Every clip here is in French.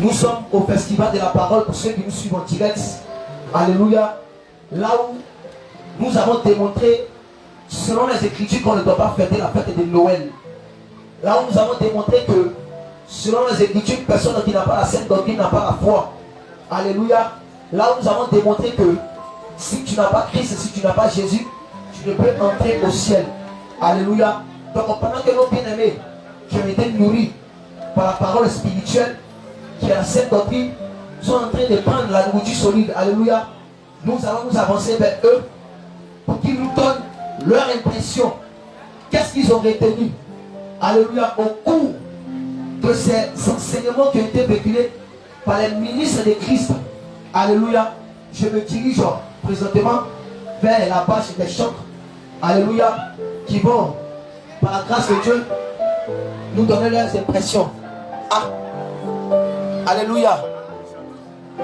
Nous sommes au festival de la parole pour ceux qui nous suivent en direct. Alléluia. Là où nous avons démontré, selon les Écritures, qu'on ne doit pas fêter la fête de Noël. Là où nous avons démontré que, selon les Écritures, personne qui n'a pas la sainte doctrine n'a pas la foi. Alléluia. Là où nous avons démontré que, si tu n'as pas Christ, si tu n'as pas Jésus, tu ne peux entrer au ciel. Alléluia. Donc pendant que nos bien-aimés qui ont été nourris par la parole spirituelle, qui est la sainte doctrine, sont en train de prendre la nourriture solide. Alléluia. Nous allons nous avancer vers eux pour qu'ils nous donnent leur impression. Qu'est-ce qu'ils ont retenu? Alléluia. Au cours de ces enseignements qui ont été véhiculés par les ministres de Christ. Alléluia. Je me dirige présentement vers la page des chantres. Alléluia. Qui vont, par la grâce de Dieu, nous donner leurs impressions. Ah. Alléluia.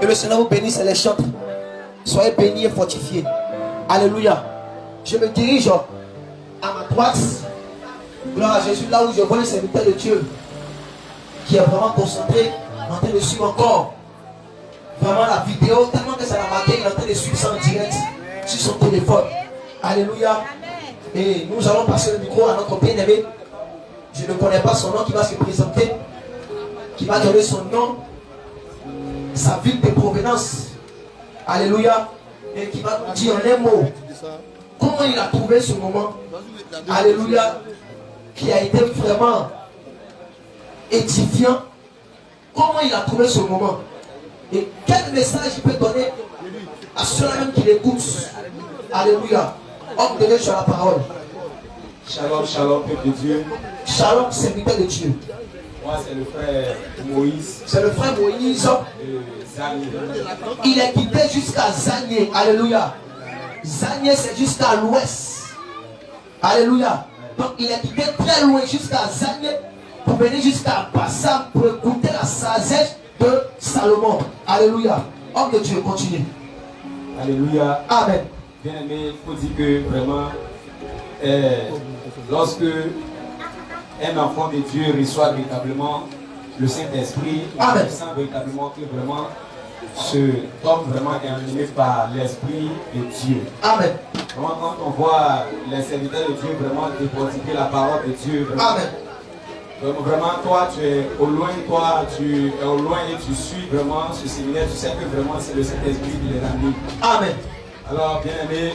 Que le Seigneur vous bénisse et les chantres. Soyez bénis et fortifiés. Alléluia. Je me dirige à ma droite. Gloire à Jésus, là où je vois le serviteur de Dieu qui est vraiment concentré, en train de suivre encore vraiment la vidéo, tellement que ça l'a marqué, il est en train de suivre ça en direct sur son téléphone. Alléluia. Et nous allons passer le micro à notre bien-aimé. Je ne connais pas son nom, qui va se présenter, qui va donner son nom, sa ville de provenance. Alléluia. Et qui va nous dire en un mot comment il a trouvé ce moment. Alléluia. Qui a été vraiment édifiant. Comment il a trouvé ce moment. Et quel message il peut donner à ceux-là même qui l'écoutent. Alléluia. Homme de Dieu sur la parole. Shalom, shalom, peuple de Dieu. Shalom, serviteur de Dieu. Moi, c'est le frère Moïse. C'est le frère Moïse. Zanier. Il est quitté jusqu'à Zanier. Alléluia. Zanier, c'est jusqu'à l'ouest. Alléluia. Donc, il est quitté très loin jusqu'à Zanier pour venir jusqu'à Bassam pour écouter la sagesse de Salomon. Alléluia. Homme de Dieu, continue. Alléluia. Amen. Bien aimé, il faut dire que vraiment, lorsque un enfant de Dieu reçoit véritablement le Saint-Esprit, on sent véritablement que vraiment ce homme vraiment est animé par l'Esprit de Dieu. Amen. Vraiment, quand on voit les serviteurs de Dieu vraiment décortiquer la parole de Dieu, vraiment, Amen. donc vraiment, toi, tu es au loin, tu es au loin et tu suis vraiment ce séminaire, tu sais que vraiment c'est le Saint-Esprit qui les anime. Amen. Alors, bien aimé,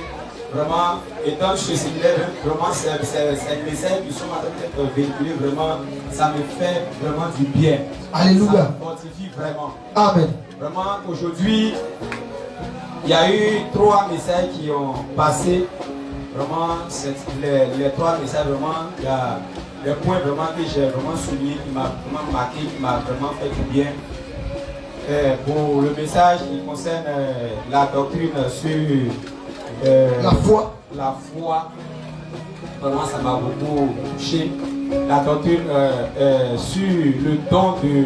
vraiment, étant ce séminaire, vraiment, c'est un message qui sont en train d'être véhiculé, vraiment, ça me fait vraiment du bien. Alléluia. Ça me fortifie vraiment. Amen. Vraiment, aujourd'hui, il y a eu 3 messages qui ont passé. Vraiment, les 3 messages, vraiment, il y a des points vraiment que j'ai vraiment souligné, qui m'a vraiment marqué, qui m'a vraiment fait du bien. Pour le message qui concerne la doctrine sur la foi. La foi, vraiment ça m'a beaucoup touché. La doctrine sur le don de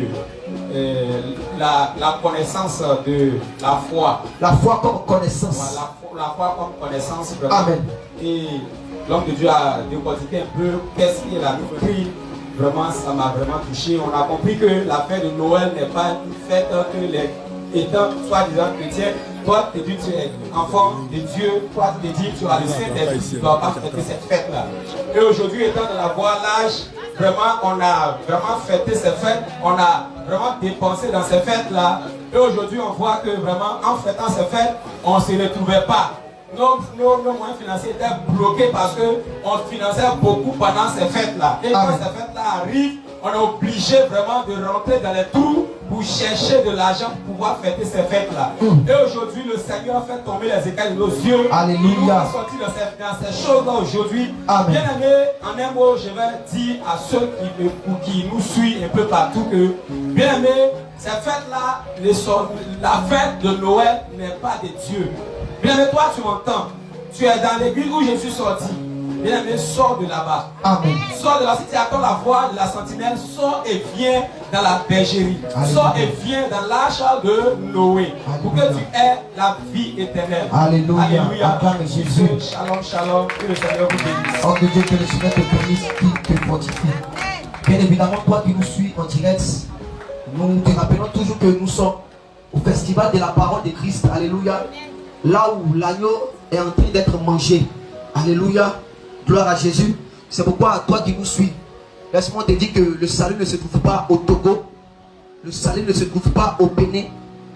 la connaissance de la foi. La foi comme connaissance. La foi comme connaissance. Vraiment. Amen. Et l'homme de Dieu a décortiqué un peu qu'est-ce qui est la doctrine. Vraiment, ça m'a vraiment touché. On a compris que la fête de Noël n'est pas une fête que les étant soi-disant chrétiens, toi tu dis tu es enfant de Dieu, toi tu te dis tu as le Saint-Esprit, tu ne dois pas fêter cette fête-là. Et aujourd'hui, étant de la voie l'âge, vraiment on a vraiment fêté ces fêtes, on a vraiment dépensé dans ces fêtes-là. Et aujourd'hui, on voit que vraiment en fêtant ces fêtes, on ne se retrouvait pas. Nos moyens financiers étaient bloqués parce qu'on finançait beaucoup pendant ces fêtes-là. Et quand ces fêtes-là arrivent, on est obligé vraiment de rentrer dans les trous pour chercher de l'argent pour pouvoir fêter ces fêtes-là. Et aujourd'hui, le Seigneur a fait tomber les écailles de nos yeux. Alléluia. Il nous a sortis dans ces choses-là aujourd'hui. Bien aimé, en un mot, je vais dire à ceux qui nous suivent un peu partout que, bien aimé, ces fêtes-là, la fête de Noël n'est pas de Dieu. Bien aimé, toi tu m'entends, tu es dans l'église où je suis sorti. Bien aimé, sors de là-bas. Amen. Sors de là, si tu attends la voix de la sentinelle, sors et viens dans la bergerie. Alléluia. Sors et viens dans l'arche de Noé. Alléluia. Pour que tu aies la vie éternelle. Alléluia. Alléluia. Acclame Jésus. Shalom, shalom. Que le Seigneur vous bénisse. Homme de Dieu, que le Seigneur te bénisse, qui te fortifie. Bien évidemment, toi qui nous suis en direct, Nous te rappelons toujours que nous sommes au festival de la parole de Christ. Alléluia. Là où l'agneau est en train d'être mangé. Alléluia. Gloire à Jésus. C'est pourquoi à toi qui nous suis, laisse-moi te dire que le salut ne se trouve pas au Togo. Le salut ne se trouve pas au Bénin.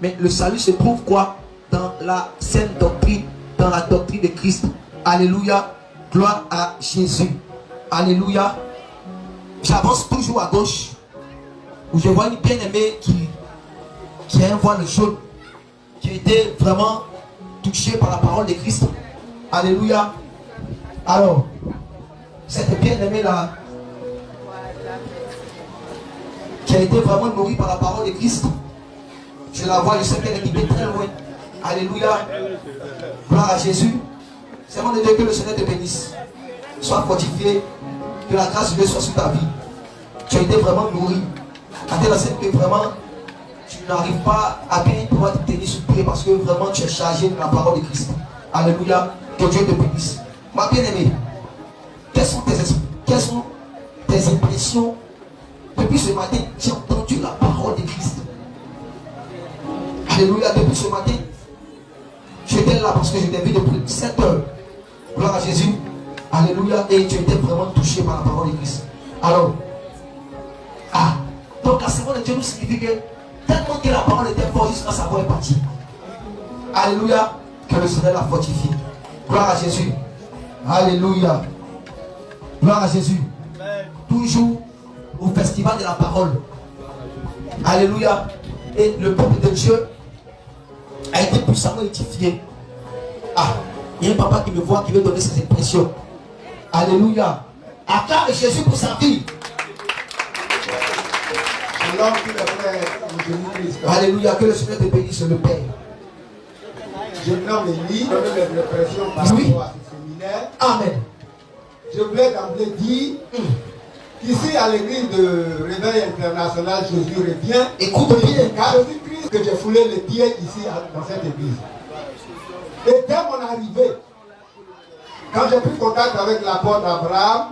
Mais le salut se trouve quoi? Dans la sainte doctrine, dans la doctrine de Christ. Alléluia. Gloire à Jésus. Alléluia. J'avance toujours à gauche, où je vois une bien-aimée qui a un voile jaune, qui a été vraiment touchée par la parole de Christ. Alléluia. Alors, cette bien-aimée là, qui a été vraiment nourrie par la parole de Christ, je la vois, je sais qu'elle est quittée très loin. Alléluia. Gloire à Jésus. C'est mon Dieu, que le Seigneur te bénisse. Sois fortifié, que la grâce de Dieu soit sur ta vie. Tu as été vraiment nourri. À tel point que vraiment, tu n'arrives pas à bien pouvoir te tenir sur pied parce que vraiment tu es chargé de la parole de Christ. Alléluia. Que Dieu te bénisse. Ma bien-aimée, quelles sont tes impressions depuis ce matin? Tu as entendu la parole de Christ. Alléluia. Depuis ce matin, j'étais là parce que je t'ai vu depuis 7 heures. Gloire à Jésus. Alléluia. Et tu étais vraiment touché par la parole de Christ. Alors, donc la seconde de Dieu nous signifie que tellement que la parole était forte jusqu'à sa voix est partie. Alléluia. Que le Seigneur la fortifie. Gloire à Jésus. Alléluia. Gloire à Jésus. Toujours au festival de la parole. Alléluia. Et le peuple de Dieu a été puissamment édifié. Il y a un papa qui me voit, qui veut donner ses impressions. Alléluia. Acclame Jésus pour sa vie. Alléluia. Que le Seigneur te bénisse, le Père. Je nomme Élie, donne mes impressions par rapport à ce séminaire. Amen. Je voulais d'emblée dire qu'ici à l'église de Réveil International, Jésus revient. Écoute bien. Car Jésus-Christ que j'ai foulé les pieds ici dans cette église. Et dès mon arrivée, quand j'ai pris contact avec l'apôtre Abraham,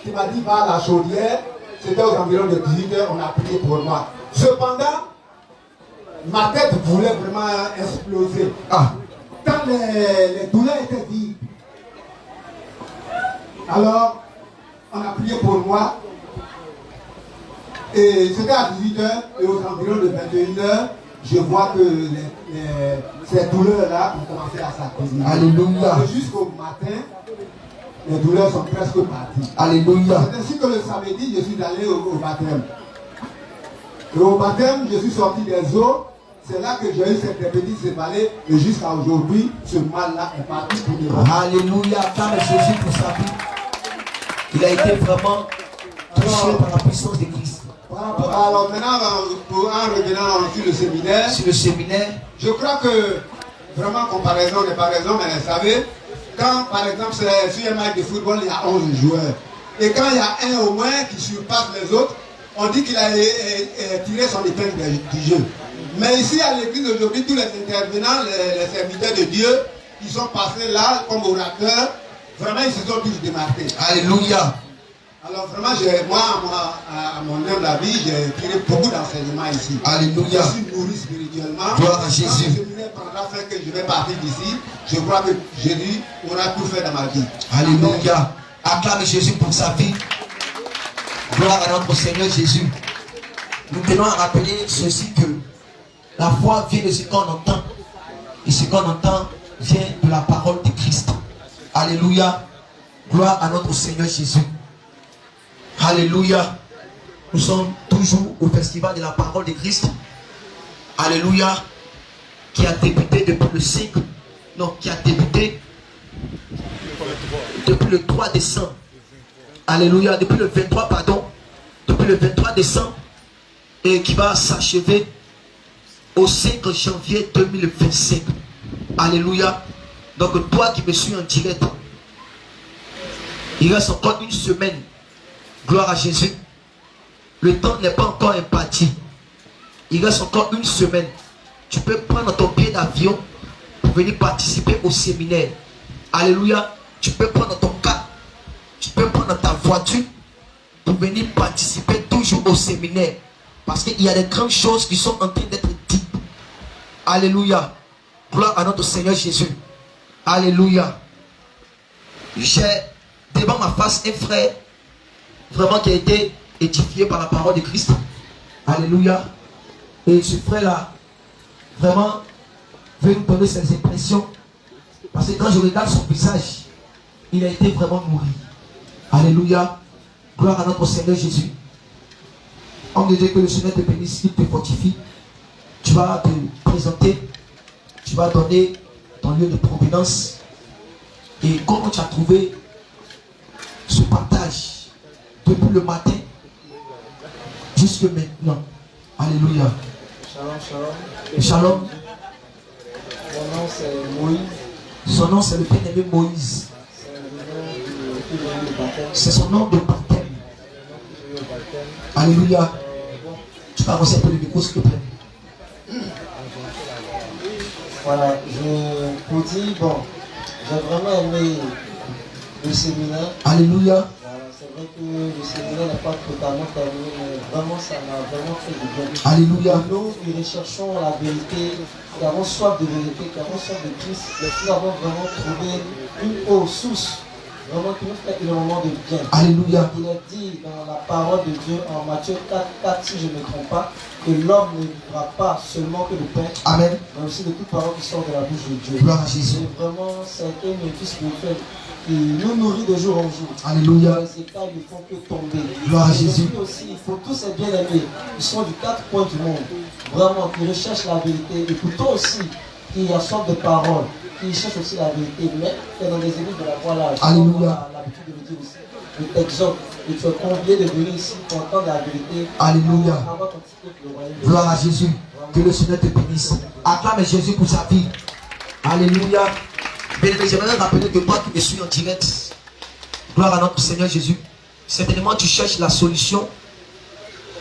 qui m'a dit va à la chaudière, c'était aux environs de 18 h, on a prié pour moi. Cependant, ma tête voulait vraiment exploser. Quand les douleurs étaient vives. Alors, on a prié pour moi. Et c'était à 18 h et aux environs de 21 h, je vois que ces douleurs-là ont commencé à s'atténuer. Alléluia. Jusqu'au matin, les douleurs sont presque parties. Alléluia. C'est ainsi que le samedi, je suis allé au baptême. Et au baptême, je suis sorti des eaux. C'est là que j'ai eu cette petite céphalée. Et jusqu'à aujourd'hui, ce mal-là est parti pour les Alléluia. Acclame Jésus pour sa vie. Il a été vraiment touché par la puissance de Christ. Alors maintenant, en revenant sur le séminaire, je crois que vraiment comparaison n'est pas raison, mais vous savez, quand par exemple sur un match de football, il y a 11 joueurs. Et quand il y a un au moins qui surpasse les autres, on dit qu'il a tiré son épingle du jeu. Mais ici à l'église aujourd'hui, tous les intervenants, les serviteurs de Dieu, ils sont passés là comme orateurs. Vraiment, ils se sont tous démarqués. Alléluia. Alors vraiment, moi, à mon humble avis, j'ai tiré beaucoup d'enseignements ici. Alléluia. Je suis nourri spirituellement. Gloire à Jésus. Quand le séminaire prendra fin que je vais partir d'ici, je crois que Jésus aura tout fait dans ma vie. Alléluia. Acclame Jésus pour sa vie. Gloire à notre Seigneur Jésus. Nous tenons à rappeler ceci que la foi vient de ce qu'on entend. Et ce qu'on entend vient de la parole de Christ. Alléluia. Gloire à notre Seigneur Jésus. Alléluia. Nous sommes toujours au festival de la parole de Christ. Alléluia. Qui a débuté depuis le 5. Non, qui a débuté depuis le 3 décembre. Alléluia. Depuis le 23, pardon. Depuis le 23 décembre. Et qui va s'achever au 5 janvier 2025. Alléluia. Donc toi qui me suis en direct, il reste encore une semaine. Gloire à Jésus. Le temps n'est pas encore imparti. Il reste encore une semaine. Tu peux prendre ton billet d'avion pour venir participer au séminaire. Alléluia. Tu peux prendre ton car. Tu peux prendre ta voiture pour venir participer toujours au séminaire. Parce qu'il y a des grandes choses qui sont en train d'être dites. Alléluia. Gloire à notre Seigneur Jésus. Alléluia. J'ai devant ma face un frère vraiment qui a été édifié par la parole de Christ. Alléluia. Et ce frère-là, vraiment, veut nous donner ses impressions. Parce que quand je regarde son visage, il a été vraiment nourri. Alléluia. Gloire à notre Seigneur Jésus. Homme de Dieu, que le Seigneur te bénisse, qu'il te fortifie. Tu vas te présenter. Tu vas donner ton lieu de provenance. Et comment tu as trouvé ce partage depuis le matin jusque maintenant. Alléluia. Shalom, shalom. Et shalom. Mon nom c'est Moïse. Son nom c'est le bien-aimé Moïse. C'est son nom de baptême. Alléluia. Tu peux avancer un peu le micro s'il te plaît. Voilà, je vous dis, bon, j'ai vraiment aimé le séminaire. Alléluia. Voilà, c'est vrai que le séminaire n'est pas totalement terminé, mais vraiment ça m'a vraiment fait du bien. Alléluia. Nous qui recherchons la vérité, qui avons soif de vérité, qui avons soif de Christ, nous avons vraiment trouvé une eau source, vraiment qui nous fait énormément de bien. Alléluia. Il est dit dans la parole de Dieu en Matthieu 4, si je ne me trompe pas, que l'homme ne vivra pas seulement que de pain, Amen. mais aussi de toute parole qui sort de la bouche de Dieu. Gloire à Jésus. C'est vraiment certains métiers spirituels qui nous nourrit de jour en jour. Alléluia. Les états ne font que tomber. Gloire à Et Jésus. puis aussi, il faut tous ces bien-aimés qui sont du 4 coins du monde, vraiment, qui recherchent la vérité. Et pour toi aussi, qui a soif de parole, qui cherche aussi la vérité, mais qui est dans des églises de la voie large. Alléluia. On a l'habitude de le dire aussi. Je t'exhorte et tu es convié de venir ici pour entendre la vérité. Alléluia. Avoir ton ticket pour le royaume de Gloire à Jésus. Que le Seigneur te bénisse. Acclame Jésus pour sa vie. Alléluia. Bien-aimé, j'aimerais rappeler que toi qui me suis en direct, gloire à notre Seigneur Jésus. Certainement tu cherches la solution.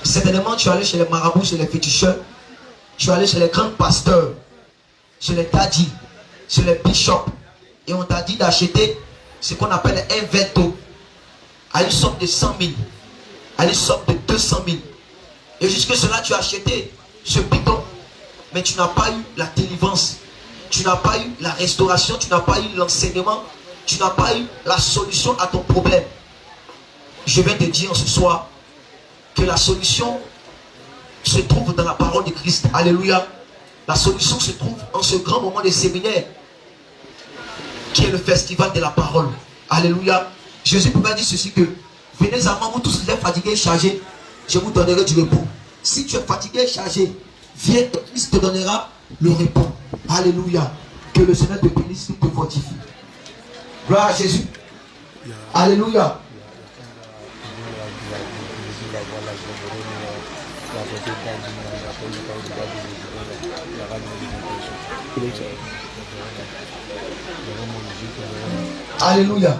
Certainement tu es allé chez les marabouts, chez les féticheurs. Tu es allé chez les grands pasteurs, chez les dadis, chez les bishops. Et on t'a dit d'acheter ce qu'on appelle un veto à une somme de 100 000, à une somme de 200 000. Et jusque cela, tu as acheté ce bidon, mais tu n'as pas eu la délivrance, tu n'as pas eu la restauration, tu n'as pas eu l'enseignement, tu n'as pas eu la solution à ton problème. Je viens te dire ce soir que la solution se trouve dans la parole de Christ. Alléluia. La solution se trouve en ce grand moment de séminaire qui est le festival de la parole. Alléluia. Jésus pouvait dire ceci que venez à moi, vous tous les fatigués et chargés, je vous donnerai du repos. Si tu es fatigué et chargé, viens et Christ te donnera le repos. Alléluia. Que le Seigneur te bénisse, te fortifie. Gloire à Jésus. Alléluia. Alléluia.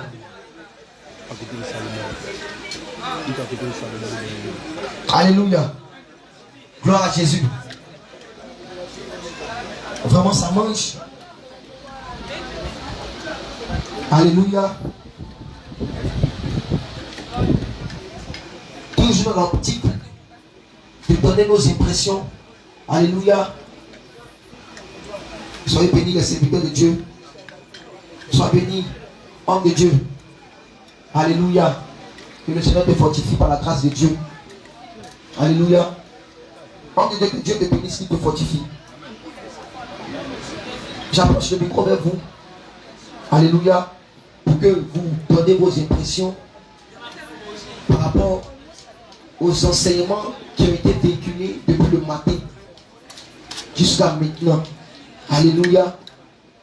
Alléluia. Gloire à Jésus. Vraiment, ça mange. Alléluia. Toujours dans l'optique de donner nos impressions. Alléluia. Soyez bénis les serviteurs de Dieu. Soyez bénis, homme de Dieu. Alléluia. Que le Seigneur te fortifie par la grâce de Dieu. Alléluia. Homme de Dieu, que Dieu te bénisse, qu'il te fortifie. J'approche le micro vers vous. Alléluia. Pour que vous donnez vos impressions par rapport aux enseignements qui ont été véhiculés depuis le matin jusqu'à maintenant. Alléluia.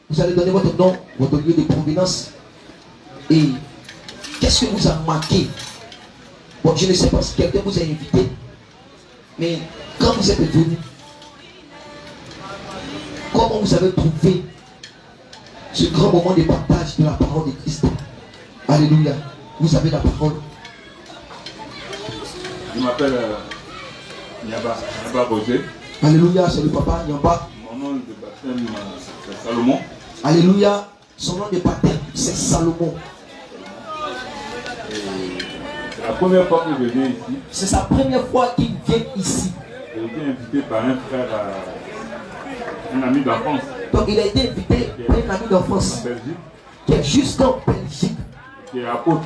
Vous allez donner votre nom, votre lieu de provenance. Et qu'est-ce que vous a manqué? Bon, je ne sais pas si quelqu'un vous a invité, mais quand vous êtes venu, comment vous avez trouvé ce grand moment de partage de la parole de Christ? Alléluia. Vous avez la parole. Je m'appelle Nyaba Roger. Alléluia, c'est le papa Nyaba. Mon nom de baptême, c'est Salomon. Alléluia, son nom de baptême, c'est Salomon. C'est la première fois que je viens ici. C'est sa première fois qu'il vient ici. J'ai été invité par un frère, un ami d'enfance. Donc il a été invité par un ami d'enfance. En Belgique. Qui est jusqu'en Belgique. Qui est apôtre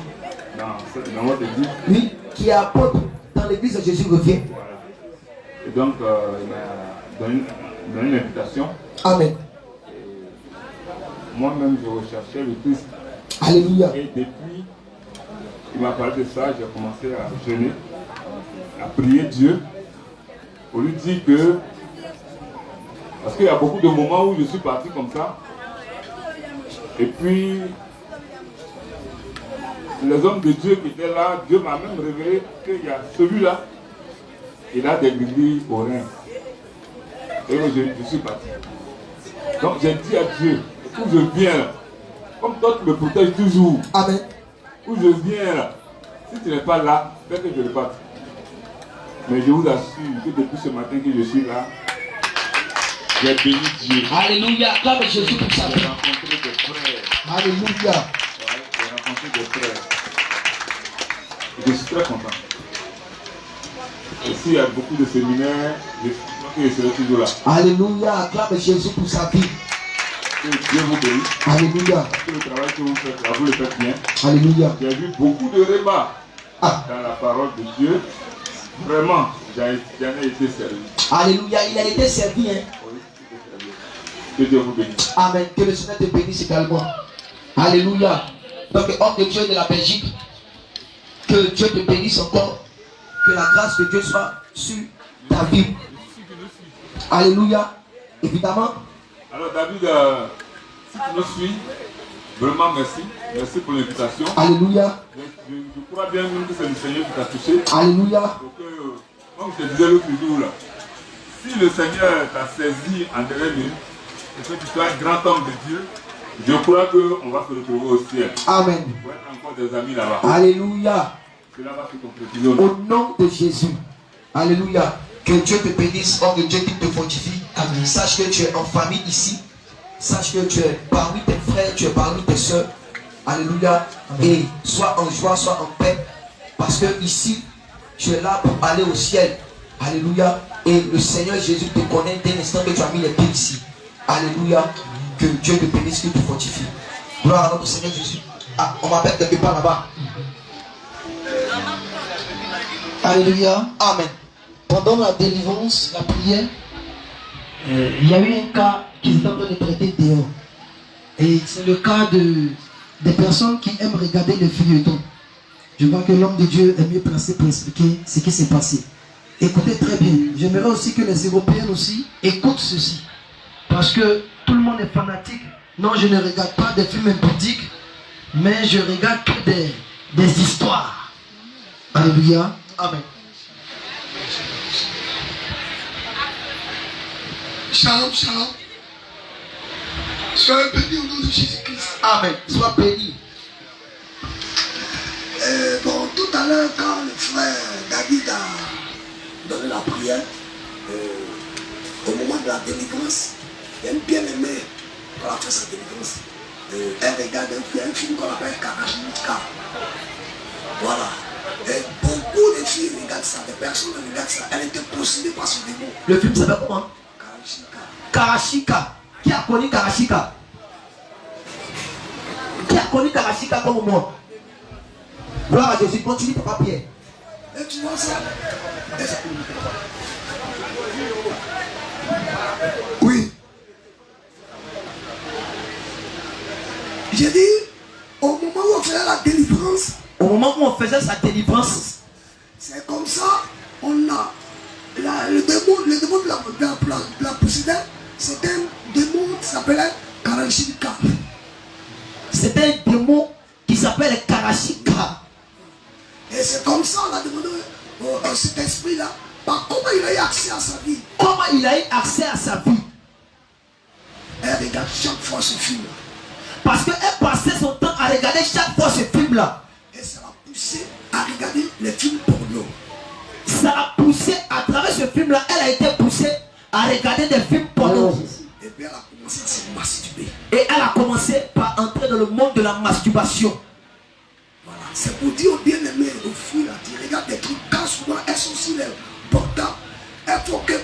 dans votre église. Oui, qui est apôtre dans l'église de Jésus revient. Voilà. Et donc il m'a donné une invitation. Amen. Moi-même je recherchais le Christ. Alléluia. Et depuis, il m'a parlé de ça, j'ai commencé à jeûner, à prier Dieu, pour lui dire que, parce qu'il y a beaucoup de moments où je suis parti comme ça, et puis, les hommes de Dieu qui étaient là, Dieu m'a même révélé qu'il y a celui-là, il a des gris au rein. Et je suis parti. Donc j'ai dit à Dieu, où je viens là, comme toi tu me protèges toujours. Amen. Où je viens là, si tu n'es pas là, fais que je reparte. Mais je vous assure que depuis ce matin que je suis là, j'ai béni Dieu. Alléluia. Comme Jésus pour ça. J'ai rencontré des frères. Alléluia. Ouais, j'ai rencontré des frères. Et je suis très content. Ici, il y a beaucoup de séminaires, je serai toujours là. Alléluia. Acclame Jésus pour sa vie. Que Dieu vous bénisse. Alléluia. Que le travail que vous faites là, vous le faites bien. Alléluia. J'ai vu beaucoup de remarques Ah. dans la parole de Dieu. Vraiment, j'en ai été servi. Alléluia. Il a été servi. Hein? Oui, j'ai été servi. Que Dieu vous bénisse. Amen. Que le Seigneur te bénisse également. Alléluia. Donc, homme de Dieu de la Belgique, que Dieu te bénisse encore. Que la grâce de Dieu soit sur ta vie. Alléluia. Évidemment. Alors David, si tu me suis, vraiment merci. Merci pour l'invitation. Alléluia. Je crois bien même que c'est le Seigneur qui t'a touché. Alléluia. Donc, comme je te disais l'autre jour là, si le Seigneur t'a saisi en dernière minute, et que tu sois un grand homme de Dieu, je crois qu'on va se retrouver au ciel. Amen. On va être encore des amis là-bas. Alléluia. Cela va se concrétiser. Au nom de Jésus. Alléluia. Que Dieu te bénisse, homme de Dieu qui te fortifie. Amen. Sache que tu es en famille ici. Sache que tu es parmi tes frères, tu es parmi tes soeurs. Alléluia. Et sois en joie, sois en paix. Parce que ici, tu es là pour aller au ciel. Alléluia. Et le Seigneur Jésus te connaît dès l'instant que tu as mis les pieds ici. Alléluia. Que Dieu te bénisse, que te fortifie. Gloire à notre Seigneur Jésus. Ah, on m'appelle quelque part là-bas. Alléluia. Amen. Pendant la délivrance, la prière, il y a eu un cas qui est en train de traiter dehors. Et c'est le cas des personnes qui aiment regarder le feuilleton. Je vois que l'homme de Dieu est mieux placé pour expliquer ce qui s'est passé. Écoutez très bien. J'aimerais aussi que les Européens aussi écoutent ceci. Parce que tout le monde est fanatique. Non, je ne regarde pas des films impudiques, mais je regarde que des histoires. Alléluia. Amen. Shalom, shalom. Soyez bénis au nom de Jésus-Christ. Amen. Sois béni. Bon, tout à l'heure, quand le frère David a donné la prière, au moment de la délivrance, il a bien aimé quand elle a fait sa délivrance. Elle regarde un film qu'on appelle Karashnika. Voilà. Et beaucoup de filles regardent ça, des personnes regardent ça. Elle était possédée par ce démon. Le film s'appelle comment? Karashika. Karashika. Qui a connu Karashika? Qui a connu Karashika comme moi? Gloire à Jésus. Continue, Papa Pierre. Et tu vois ça? Oui. J'ai dit, au moment où on faisait la délivrance, Au moment où on faisait sa délivrance, c'est comme ça, on a le démon de la précédente, c'était un démon qui s'appelait Karashika. c'était un démon qui s'appelle Karashika. Et c'est comme ça, on a demandé cet esprit-là, comment il a eu accès à sa vie. Comment il a eu accès à sa vie? Elle regarde chaque fois ce film. Parce qu'elle passait son temps à regarder chaque fois ce film-là. Et ça l'a poussé à regarder les films porno. Ça a poussé, à travers ce film-là, elle a été poussée à regarder des films porno. Et puis elle a commencé à se masturber. Et elle a commencé par entrer dans le monde de la masturbation. Voilà. C'est pour dire aux bien-aimés, aux filles là, qui regardent des trucs, quand souvent elles sont sur les portables, Il faut que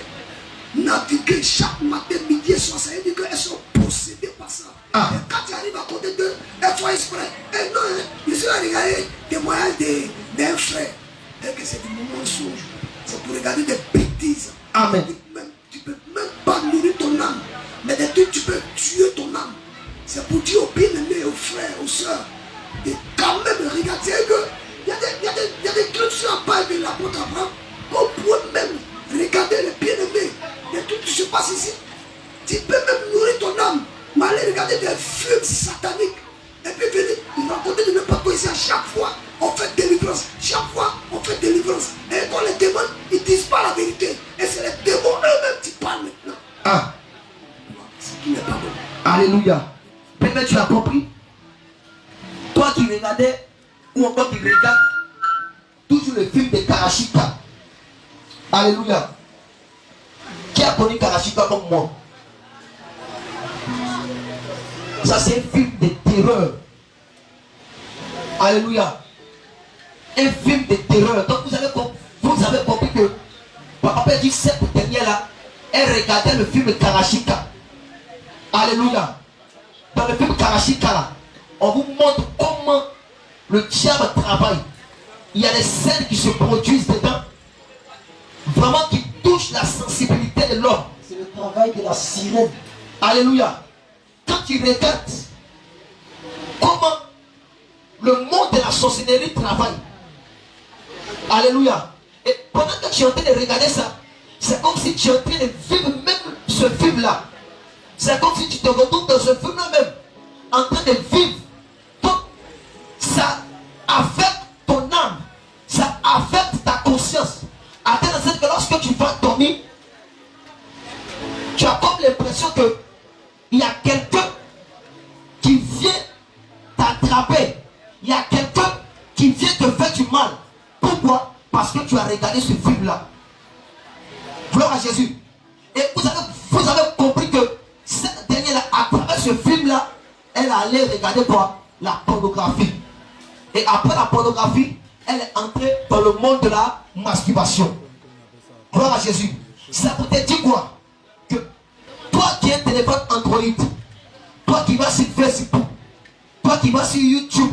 naviguer chaque matin, midi et soir. Ça veut dire qu'elles sont possédées par ça. Et quand tu arrives à côté d'eux, elles font exprès. Et non, je suis à regarder des moyens d'un frère. Et que c'est du mensonge. C'est pour regarder des bêtises. Amen. Tu ne peux même pas nourrir ton âme. Mais des trucs, tu peux tuer ton âme. C'est pour dire aux bien-aimés, aux frères, aux soeurs. Et quand même, regardez que il y a des trucs sur la page de l'apôtre Abraham. On pourrait même regarder les bien-aimés. Des trucs qui se passent ici. Tu peux même nourrir ton âme. Mais aller regarder des films sataniques. Et puis venir raconter de n'importe quoi ici. À chaque fois, on fait délivrance. Chaque fois, on fait délivrance. Et quand les démons, ils ne disent pas la vérité. Et c'est les démons eux-mêmes qui parlent maintenant. Ce qui n'est pas bon. Alléluia. Peut-être tu as compris. Toi qui regardais, ou encore qui regarde toujours le film de Karachika. Alléluia. Qui a connu Karachika comme moi? Ça c'est un film de terreur. Alléluia. Un film de terreur. Donc vous avez compris que Papa Père dit cette dernière là, elle regardait le film Karachika. Alléluia. Dans le film Karachika là, on vous montre comment le diable travaille. Il y a des scènes qui se produisent dedans, vraiment qui touchent la sensibilité de l'homme. C'est le travail de la sirène. Alléluia. Quand tu regardes comment le monde de la sorcellerie travaille. Alléluia. Et pendant que tu es en train de regarder ça, c'est comme si tu es en train de vivre même ce film-là. C'est comme si tu te retrouves dans ce film-là même, en train de vivre. Donc, ça affecte ton âme, ça affecte ta conscience. À tel point que lorsque tu vas dormir, tu as comme l'impression que il y a quelqu'un qui vient t'attraper. Il y a quelqu'un qui vient te faire du mal. Pourquoi? Parce que tu as regardé ce film-là. Gloire à Jésus. Et vous avez compris que cette dernière-là, à travers ce film-là, elle allait regarder quoi? La pornographie. Et après la pornographie, elle est entrée dans le monde de la masturbation. Gloire à Jésus. Ça peut te dire quoi? Que toi qui as un téléphone Android, toi qui vas sur Facebook, toi qui vas sur YouTube,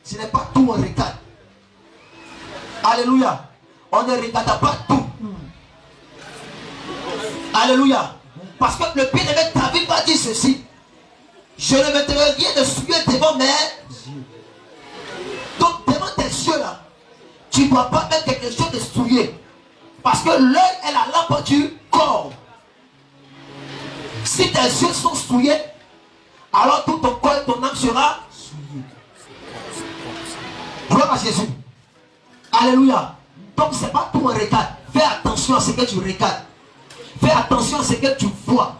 ce n'est pas tout on regarde. Alléluia. On ne regarde pas tout. Alléluia. Parce que le bien-aimé David va dire ceci: je ne mettrai rien de souillé devant mes yeux. Donc devant tes yeux là, tu ne dois pas mettre quelque chose de souillé. Parce que l'œil est la lampe du corps. Si tes yeux sont souillés, alors tout ton corps et ton âme sera souillé. Gloire à Jésus. Alléluia. Donc c'est pas tout un regarde. Fais attention à ce que tu regardes. Fais attention à ce que tu vois.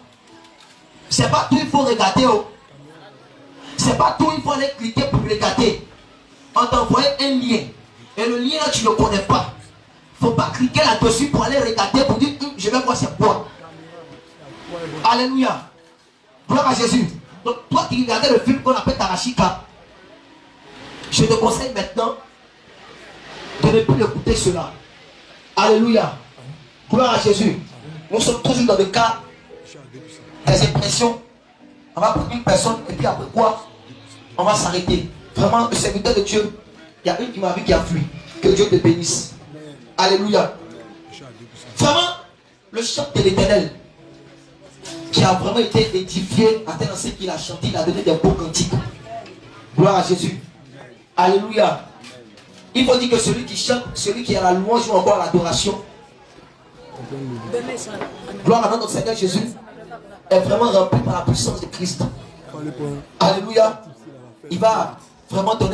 C'est pas tout il faut regarder. Oh. C'est pas tout il faut aller cliquer pour regarder. On t'envoie un lien. Et le lien là tu ne le connais pas. Faut pas cliquer là-dessus pour aller regarder pour dire je vais voir c'est quoi. Alléluia. Gloire à Jésus. Donc toi qui regardais le film qu'on appelle Karachika, je te conseille maintenant de ne plus écouter cela. Alléluia. Gloire à Jésus. Nous sommes toujours dans le cas des impressions. On va prendre une personne et puis après quoi on va s'arrêter. Vraiment, le serviteur de Dieu, il y a une qui m'a vu qui a fui. Que Dieu te bénisse. Alléluia. Vraiment, le chant de l'Éternel qui a vraiment été édifié à tel enseigne qu'il a chanté, il a donné des beaux cantiques. Gloire à Jésus. Alléluia. Il faut dire que celui qui chante, celui qui a la louange ou encore l'adoration, gloire à notre Seigneur Jésus, est vraiment rempli par la puissance de Christ. Alléluia. Il va vraiment donner